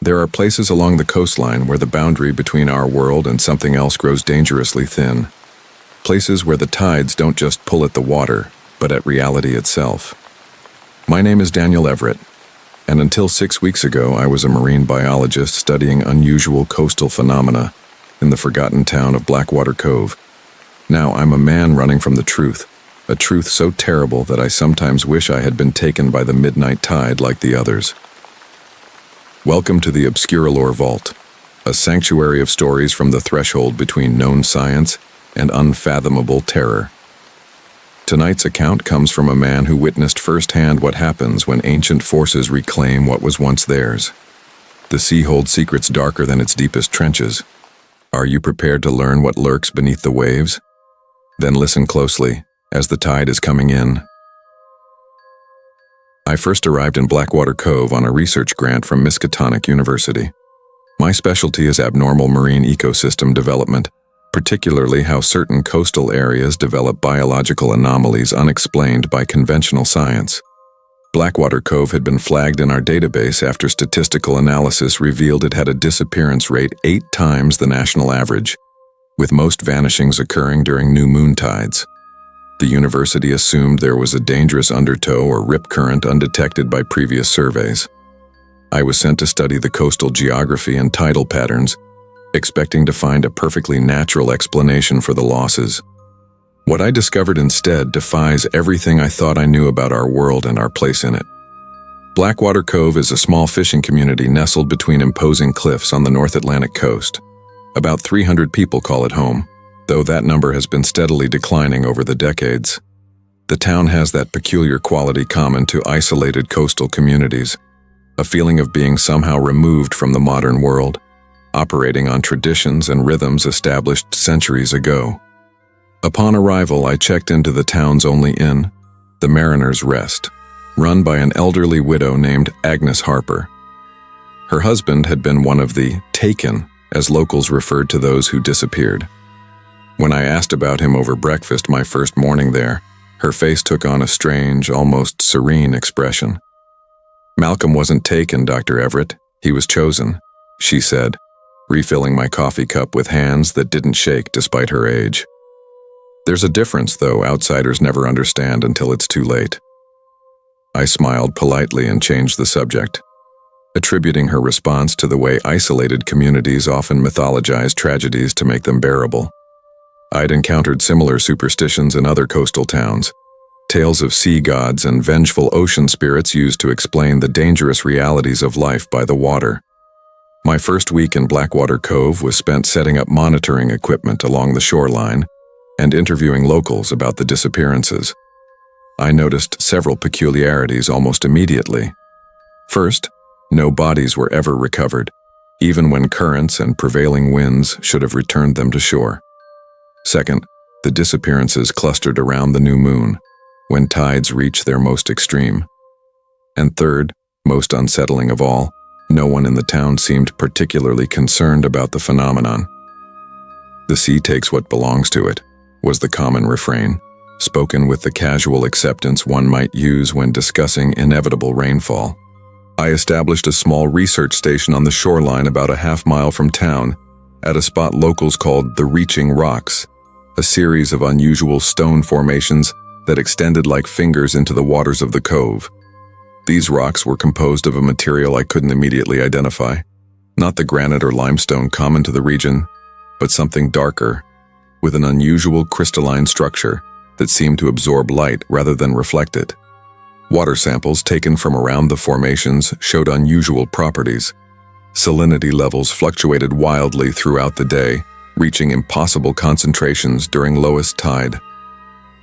There are places along the coastline where the boundary between our world and something else grows dangerously thin. Places where the tides don't just pull at the water, but at reality itself. My name is Daniel Everett, and until 6 weeks ago I was a marine biologist studying unusual coastal phenomena in the forgotten town of Blackwater Cove. Now I'm a man running from the truth, a truth so terrible that I sometimes wish I had been taken by the midnight tide like the others. Welcome to the Obscuralore Vault, a sanctuary of stories from the threshold between known science and unfathomable terror. Tonight's account comes from a man who witnessed firsthand what happens when ancient forces reclaim what was once theirs. The sea holds secrets darker than its deepest trenches. Are you prepared to learn what lurks beneath the waves? Then listen closely, as the tide is coming in. I first arrived in Blackwater Cove on a research grant from Miskatonic University. My specialty is abnormal marine ecosystem development, particularly how certain coastal areas develop biological anomalies unexplained by conventional science. Blackwater Cove had been flagged in our database after statistical analysis revealed it had a disappearance rate 8 times the national average, with most vanishings occurring during new moon tides. The university assumed there was a dangerous undertow or rip current undetected by previous surveys. I was sent to study the coastal geography and tidal patterns, expecting to find a perfectly natural explanation for the losses. What I discovered instead defies everything I thought I knew about our world and our place in it. Blackwater Cove is a small fishing community nestled between imposing cliffs on the North Atlantic coast. About 300 people call it home, though that number has been steadily declining over the decades. The town has that peculiar quality common to isolated coastal communities, a feeling of being somehow removed from the modern world, operating on traditions and rhythms established centuries ago. Upon arrival, I checked into the town's only inn, the Mariner's Rest, run by an elderly widow named Agnes Harper. Her husband had been one of the taken, as locals referred to those who disappeared. When I asked about him over breakfast my first morning there, her face took on a strange, almost serene expression. "Malcolm wasn't taken, Dr. Everett. He was chosen," she said, refilling my coffee cup with hands that didn't shake despite her age. There's a difference, though, outsiders never understand until it's too late. I smiled politely and changed the subject, attributing her response to the way isolated communities often mythologize tragedies to make them bearable. I'd encountered similar superstitions in other coastal towns, tales of sea gods and vengeful ocean spirits used to explain the dangerous realities of life by the water. My first week in Blackwater Cove was spent setting up monitoring equipment along the shoreline and interviewing locals about the disappearances. I noticed several peculiarities almost immediately. First, no bodies were ever recovered, even when currents and prevailing winds should have returned them to shore. Second, the disappearances clustered around the new moon, when tides reach their most extreme. And third, most unsettling of all, no one in the town seemed particularly concerned about the phenomenon. "The sea takes what belongs to it," was the common refrain, spoken with the casual acceptance one might use when discussing inevitable rainfall. I established a small research station on the shoreline about a half-mile from town, at a spot locals called the Reaching Rocks, a series of unusual stone formations that extended like fingers into the waters of the cove. These rocks were composed of a material I couldn't immediately identify, not the granite or limestone common to the region, but something darker, with an unusual crystalline structure that seemed to absorb light rather than reflect it. Water samples taken from around the formations showed unusual properties. Salinity levels fluctuated wildly throughout the day, reaching impossible concentrations during lowest tide.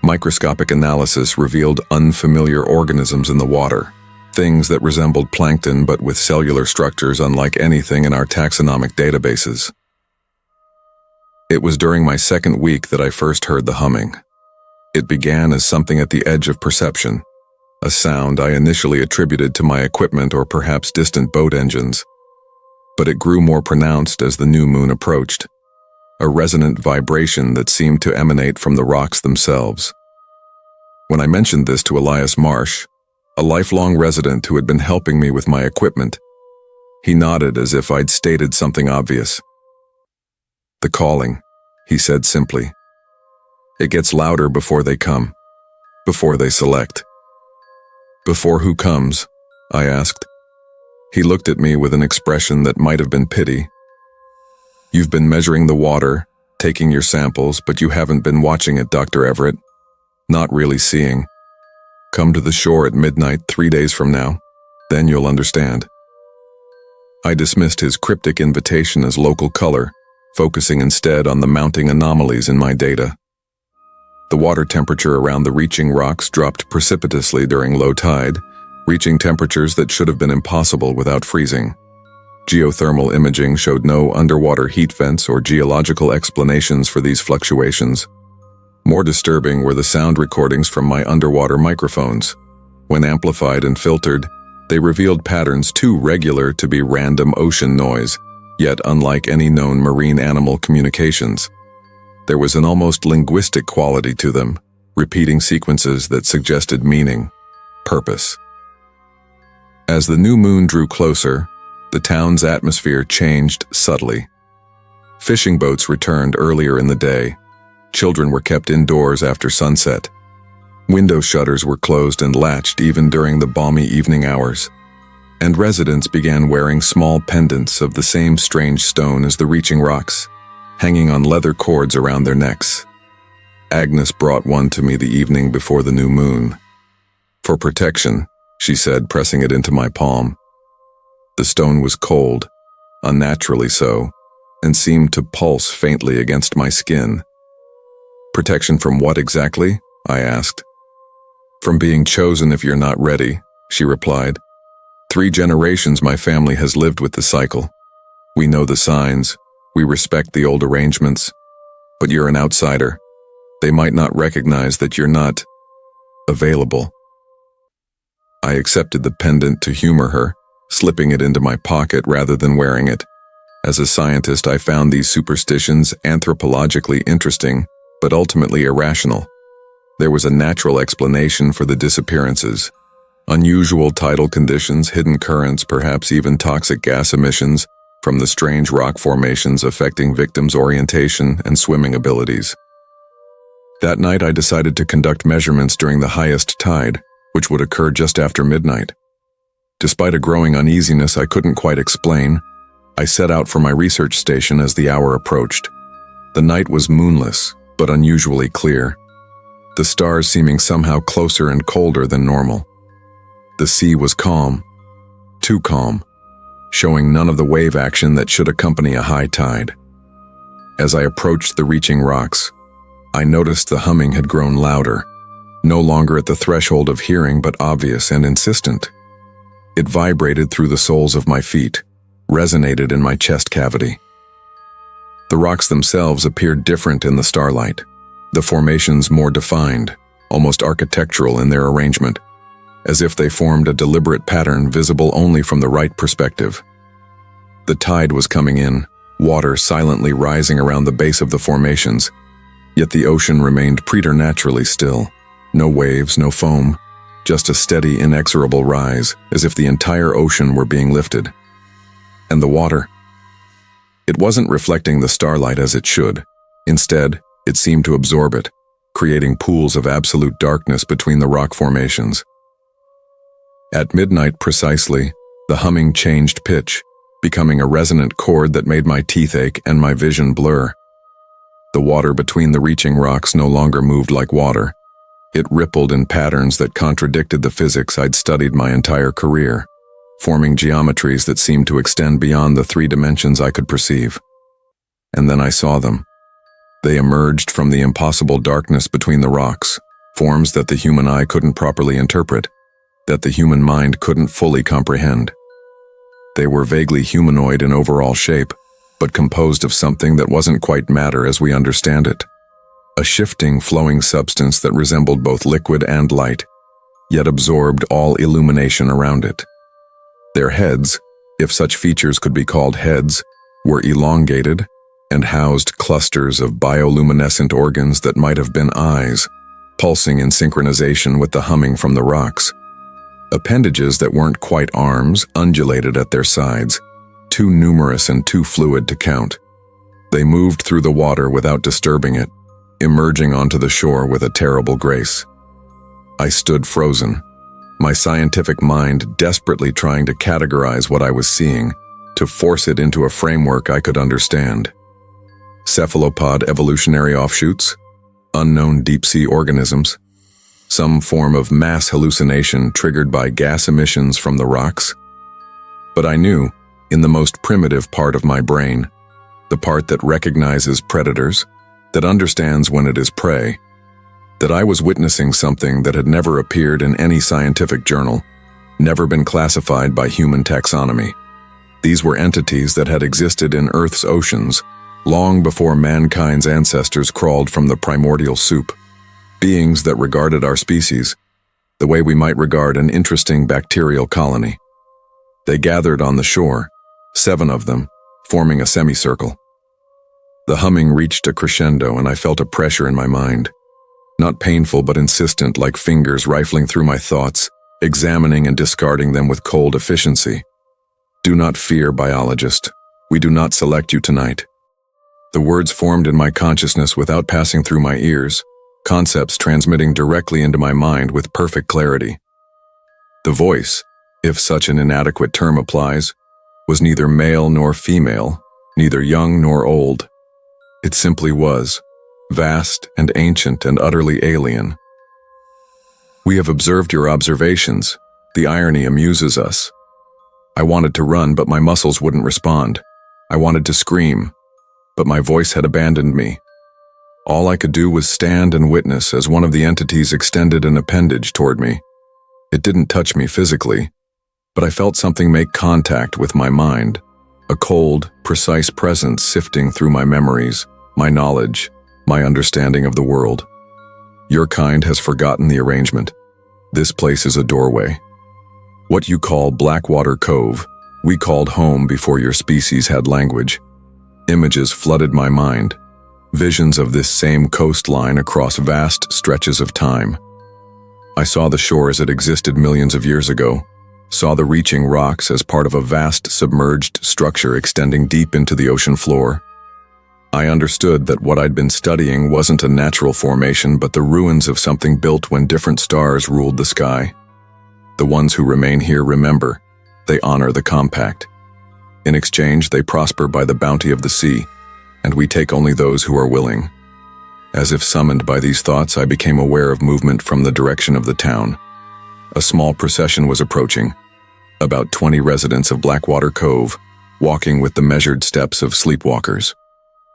Microscopic analysis revealed unfamiliar organisms in the water, things that resembled plankton but with cellular structures unlike anything in our taxonomic databases. It was during my second week that I first heard the humming. It began as something at the edge of perception, a sound I initially attributed to my equipment or perhaps distant boat engines. But it grew more pronounced as the new moon approached, a resonant vibration that seemed to emanate from the rocks themselves. When I mentioned this to Elias Marsh, a lifelong resident who had been helping me with my equipment, He nodded as if I'd stated something obvious. "The calling," he said simply. "It gets louder before they come, before they select." "Before who comes?" I asked. He looked at me with an expression that might have been pity. "You've been measuring the water, taking your samples, but you haven't been watching it, Dr. Everett. Not really seeing. Come to the shore at midnight 3 days from now. Then you'll understand." I dismissed his cryptic invitation as local color, focusing instead on the mounting anomalies in my data. The water temperature around the reaching rocks dropped precipitously during low tide, reaching temperatures that should have been impossible without freezing. Geothermal imaging showed no underwater heat vents or geological explanations for these fluctuations. More disturbing were the sound recordings from my underwater microphones. When amplified and filtered, they revealed patterns too regular to be random ocean noise, yet unlike any known marine animal communications. There was an almost linguistic quality to them, repeating sequences that suggested meaning, purpose. As the new moon drew closer, the town's atmosphere changed subtly. Fishing boats returned earlier in the day. Children were kept indoors after sunset. Window shutters were closed and latched even during the balmy evening hours. And residents began wearing small pendants of the same strange stone as the reaching rocks, hanging on leather cords around their necks. Agnes brought one to me the evening before the new moon. "For protection," she said, pressing it into my palm. The stone was cold, unnaturally so, and seemed to pulse faintly against my skin. "Protection from what exactly?" I asked. "From being chosen if you're not ready," she replied. 3 generations my family has lived with the cycle. We know the signs, we respect the old arrangements, but you're an outsider. They might not recognize that you're not available." I accepted the pendant to humor her, slipping it into my pocket rather than wearing it. As a scientist, I found these superstitions anthropologically interesting, but ultimately irrational. There was a natural explanation for the disappearances. Unusual tidal conditions, hidden currents, perhaps even toxic gas emissions from the strange rock formations affecting victims' orientation and swimming abilities. That night, I decided to conduct measurements during the highest tide, which would occur just after midnight. Despite a growing uneasiness I couldn't quite explain, I set out for my research station as the hour approached. The night was moonless, but unusually clear, the stars seeming somehow closer and colder than normal. The sea was calm, too calm, showing none of the wave action that should accompany a high tide. As I approached the reaching rocks, I noticed the humming had grown louder, no longer at the threshold of hearing but obvious and insistent. It vibrated through the soles of my feet, resonated in my chest cavity. The rocks themselves appeared different in the starlight, the formations more defined, almost architectural in their arrangement, as if they formed a deliberate pattern visible only from the right perspective. The tide was coming in, water silently rising around the base of the formations, yet the ocean remained preternaturally still. No waves, no foam, just a steady, inexorable rise, as if the entire ocean were being lifted. And the water? It wasn't reflecting the starlight as it should. Instead, it seemed to absorb it, creating pools of absolute darkness between the rock formations. At midnight precisely, the humming changed pitch, becoming a resonant chord that made my teeth ache and my vision blur. The water between the reaching rocks no longer moved like water. It rippled in patterns that contradicted the physics I'd studied my entire career, forming geometries that seemed to extend beyond the 3 dimensions I could perceive. And then I saw them. They emerged from the impossible darkness between the rocks, forms that the human eye couldn't properly interpret, that the human mind couldn't fully comprehend. They were vaguely humanoid in overall shape, but composed of something that wasn't quite matter as we understand it. A shifting, flowing substance that resembled both liquid and light, yet absorbed all illumination around it. Their heads, if such features could be called heads, were elongated and housed clusters of bioluminescent organs that might have been eyes, pulsing in synchronization with the humming from the rocks. Appendages that weren't quite arms undulated at their sides, too numerous and too fluid to count. They moved through the water without disturbing it, emerging onto the shore with a terrible grace. I stood frozen, my scientific mind desperately trying to categorize what I was seeing, to force it into a framework I could understand. Cephalopod evolutionary offshoots? Unknown deep-sea organisms? Some form of mass hallucination triggered by gas emissions from the rocks? But I knew, in the most primitive part of my brain, the part that recognizes predators, that understands when it is prey, that I was witnessing something that had never appeared in any scientific journal, never been classified by human taxonomy. These were entities that had existed in Earth's oceans long before mankind's ancestors crawled from the primordial soup. Beings that regarded our species the way we might regard an interesting bacterial colony. They gathered on the shore, 7 of them, forming a semicircle. The humming reached a crescendo and I felt a pressure in my mind. Not painful but insistent, like fingers rifling through my thoughts, examining and discarding them with cold efficiency. Do not fear, biologist. We do not select you tonight. The words formed in my consciousness without passing through my ears, concepts transmitting directly into my mind with perfect clarity. The voice, if such an inadequate term applies, was neither male nor female, neither young nor old. It simply was, vast and ancient and utterly alien. We have observed your observations. The irony amuses us. I wanted to run, but my muscles wouldn't respond. I wanted to scream, but my voice had abandoned me. All I could do was stand and witness as one of the entities extended an appendage toward me. It didn't touch me physically, but I felt something make contact with my mind, a cold, precise presence sifting through my memories, my knowledge, my understanding of the world. Your kind has forgotten the arrangement. This place is a doorway. What you call Blackwater Cove, we called home before your species had language. Images flooded my mind, visions of this same coastline across vast stretches of time. I saw the shore as it existed millions of years ago, saw the reaching rocks as part of a vast submerged structure extending deep into the ocean floor. I understood that what I'd been studying wasn't a natural formation but the ruins of something built when different stars ruled the sky. The ones who remain here remember. They honor the compact. In exchange, they prosper by the bounty of the sea, and we take only those who are willing. As if summoned by these thoughts, I became aware of movement from the direction of the town. A small procession was approaching, about 20 residents of Blackwater Cove, walking with the measured steps of sleepwalkers.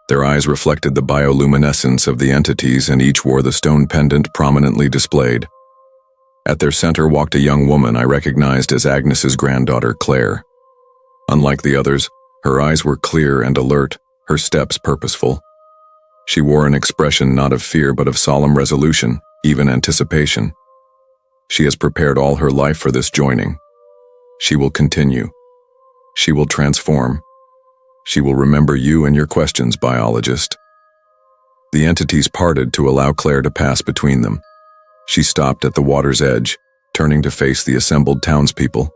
Their eyes reflected the bioluminescence of the entities, and each wore the stone pendant prominently displayed. At their center walked a young woman I recognized as Agnes's granddaughter, Claire. Unlike the others, her eyes were clear and alert, her steps purposeful. She wore an expression not of fear but of solemn resolution, even anticipation. She has prepared all her life for this joining. She will continue. She will transform. She will remember you and your questions, biologist. The entities parted to allow Claire to pass between them. She stopped at the water's edge, turning to face the assembled townspeople.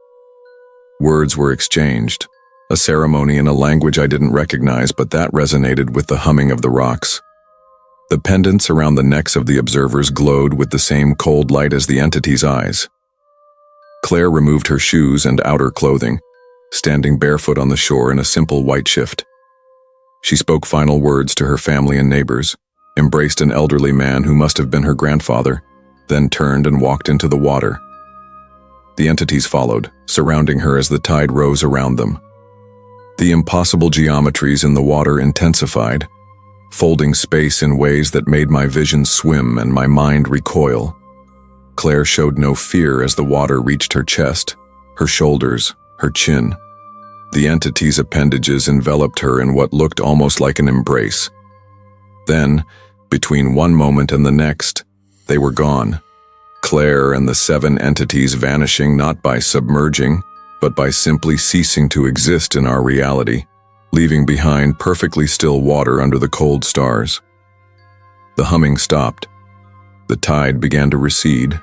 Words were exchanged, a ceremony in a language I didn't recognize, but that resonated with the humming of the rocks. The pendants around the necks of the observers glowed with the same cold light as the entity's eyes. Claire removed her shoes and outer clothing, standing barefoot on the shore in a simple white shift. She spoke final words to her family and neighbors, embraced an elderly man who must have been her grandfather, then turned and walked into the water. The entities followed, surrounding her as the tide rose around them. The impossible geometries in the water intensified, folding space in ways that made my vision swim and my mind recoil. Claire showed no fear as the water reached her chest, her shoulders, her chin. The entity's appendages enveloped her in what looked almost like an embrace. Then, between one moment and the next, they were gone. Claire and the 7 entities vanishing not by submerging, but by simply ceasing to exist in our reality, leaving behind perfectly still water under the cold stars. The humming stopped. The tide began to recede.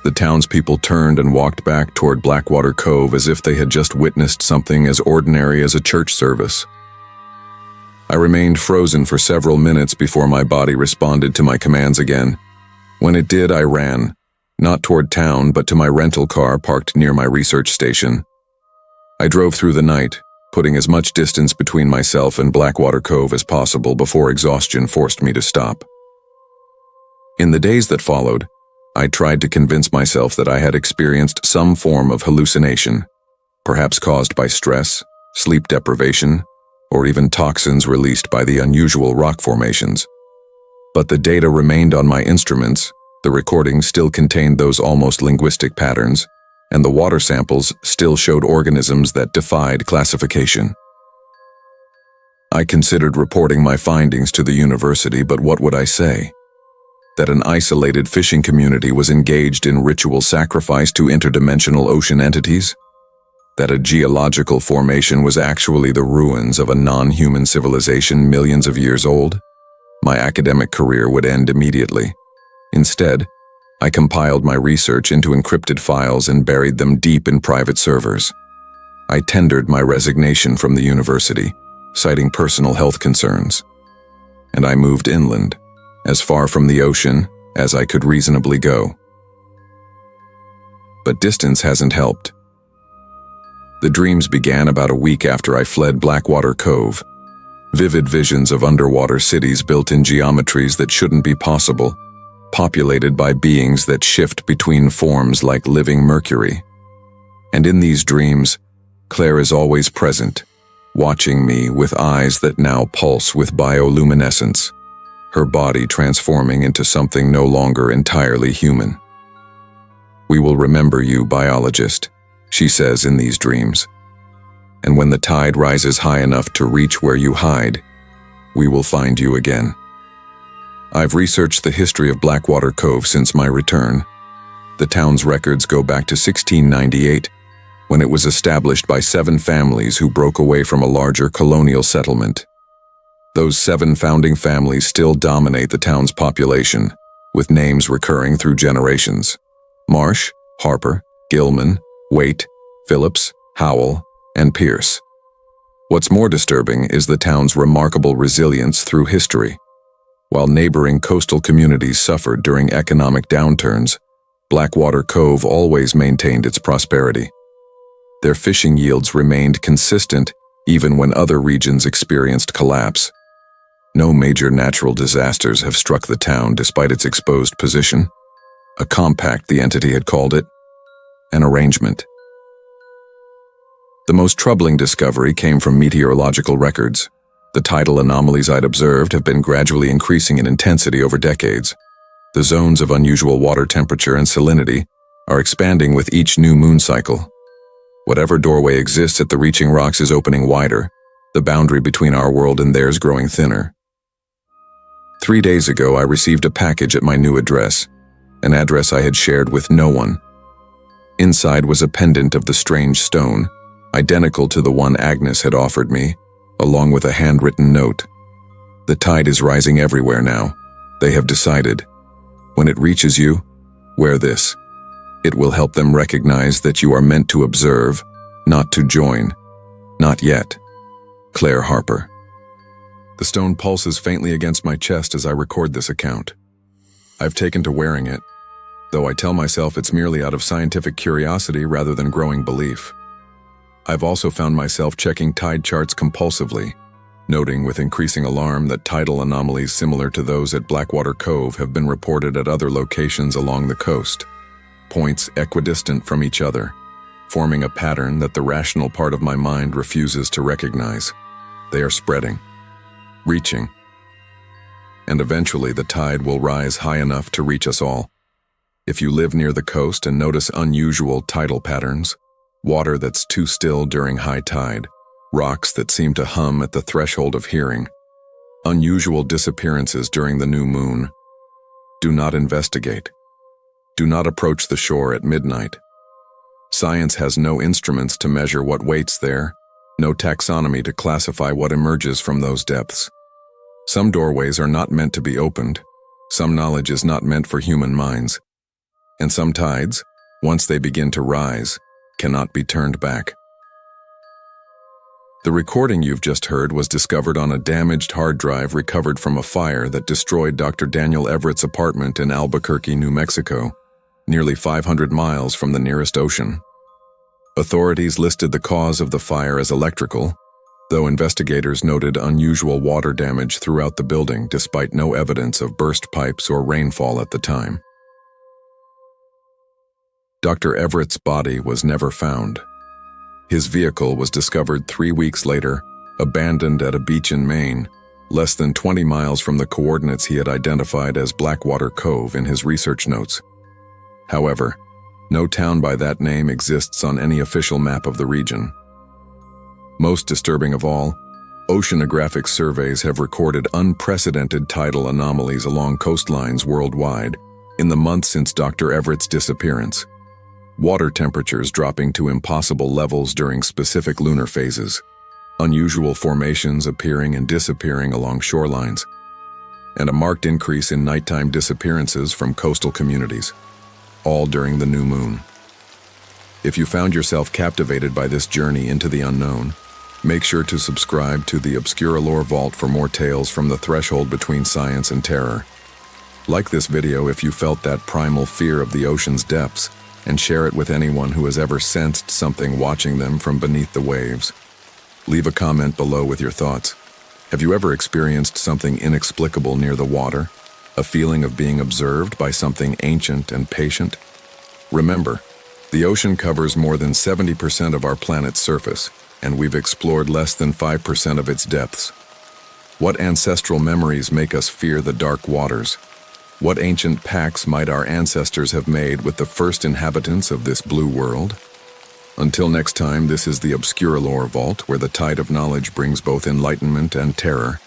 The townspeople turned and walked back toward Blackwater Cove as if they had just witnessed something as ordinary as a church service. I remained frozen for several minutes before my body responded to my commands again. When it did, I ran, not toward town, but to my rental car parked near my research station. I drove through the night, putting as much distance between myself and Blackwater Cove as possible before exhaustion forced me to stop. In the days that followed, I tried to convince myself that I had experienced some form of hallucination, perhaps caused by stress, sleep deprivation, or even toxins released by the unusual rock formations. But the data remained on my instruments, the recordings still contained those almost linguistic patterns, and the water samples still showed organisms that defied classification. I considered reporting my findings to the university, but what would I say? That an isolated fishing community was engaged in ritual sacrifice to interdimensional ocean entities? That a geological formation was actually the ruins of a non-human civilization millions of years old? My academic career would end immediately. Instead, I compiled my research into encrypted files and buried them deep in private servers. I tendered my resignation from the university, citing personal health concerns. And I moved inland, as far from the ocean as I could reasonably go. But distance hasn't helped. The dreams began about a week after I fled Blackwater Cove. Vivid visions of underwater cities built in geometries that shouldn't be possible, populated by beings that shift between forms like living mercury. And in these dreams, Claire is always present, watching me with eyes that now pulse with bioluminescence, her body transforming into something no longer entirely human. "We will remember you, biologist," she says in these dreams. "And when the tide rises high enough to reach where you hide, we will find you again." I've researched the history of Blackwater Cove since my return. The town's records go back to 1698, when it was established by 7 families who broke away from a larger colonial settlement. Those 7 founding families still dominate the town's population, with names recurring through generations: Marsh, Harper, Gilman, Waite, Phillips, Howell, and Pierce. What's more disturbing is the town's remarkable resilience through history. While neighboring coastal communities suffered during economic downturns, Blackwater Cove always maintained its prosperity. Their fishing yields remained consistent even when other regions experienced collapse. No major natural disasters have struck the town despite its exposed position. A compact, the entity had called it. An arrangement. The most troubling discovery came from meteorological records. The tidal anomalies I'd observed have been gradually increasing in intensity over decades. The zones of unusual water temperature and salinity are expanding with each new moon cycle. Whatever doorway exists at the reaching rocks is opening wider, the boundary between our world and theirs growing thinner. 3 days ago, I received a package at my new address, an address I had shared with no one. Inside was a pendant of the strange stone, identical to the one Agnes had offered me, along with a handwritten note. "The tide is rising everywhere now. They have decided. When it reaches you, wear this. It will help them recognize that you are meant to observe, not to join. Not yet. Claire Harper." The stone pulses faintly against my chest as I record this account. I've taken to wearing it, though I tell myself it's merely out of scientific curiosity rather than growing belief. I've also found myself checking tide charts compulsively, noting with increasing alarm that tidal anomalies similar to those at Blackwater Cove have been reported at other locations along the coast, points equidistant from each other, forming a pattern that the rational part of my mind refuses to recognize. They are spreading, reaching, and eventually the tide will rise high enough to reach us all. If you live near the coast and notice unusual tidal patterns, water that's too still during high tide, rocks that seem to hum at the threshold of hearing, unusual disappearances during the new moon, do not investigate. Do not approach the shore at midnight. Science has no instruments to measure what waits there, no taxonomy to classify what emerges from those depths. Some doorways are not meant to be opened. Some knowledge is not meant for human minds. And some tides, once they begin to rise, cannot be turned back. The recording you've just heard was discovered on a damaged hard drive recovered from a fire that destroyed Dr. Daniel Everett's apartment in Albuquerque, New Mexico, nearly 500 miles from the nearest ocean. Authorities listed the cause of the fire as electrical, though investigators noted unusual water damage throughout the building despite no evidence of burst pipes or rainfall at the time. Dr. Everett's body was never found. His vehicle was discovered 3 weeks later, abandoned at a beach in Maine, less than 20 miles from the coordinates he had identified as Blackwater Cove in his research notes. However, no town by that name exists on any official map of the region. Most disturbing of all, oceanographic surveys have recorded unprecedented tidal anomalies along coastlines worldwide in the months since Dr. Everett's disappearance. Water temperatures dropping to impossible levels during specific lunar phases, unusual formations appearing and disappearing along shorelines, and a marked increase in nighttime disappearances from coastal communities, all during the new moon. If you found yourself captivated by this journey into the unknown, make sure to subscribe to the Obscuralore Vault for more tales from the threshold between science and terror. Like this video if you felt that primal fear of the ocean's depths, and share it with anyone who has ever sensed something watching them from beneath the waves. Leave a comment below with your thoughts. Have you ever experienced something inexplicable near the water? A feeling of being observed by something ancient and patient? Remember, the ocean covers more than 70% of our planet's surface, and we've explored less than 5% of its depths. What ancestral memories make us fear the dark waters? What ancient pacts might our ancestors have made with the first inhabitants of this blue world? Until next time, this is the Obscuralore Vault, where the tide of knowledge brings both enlightenment and terror.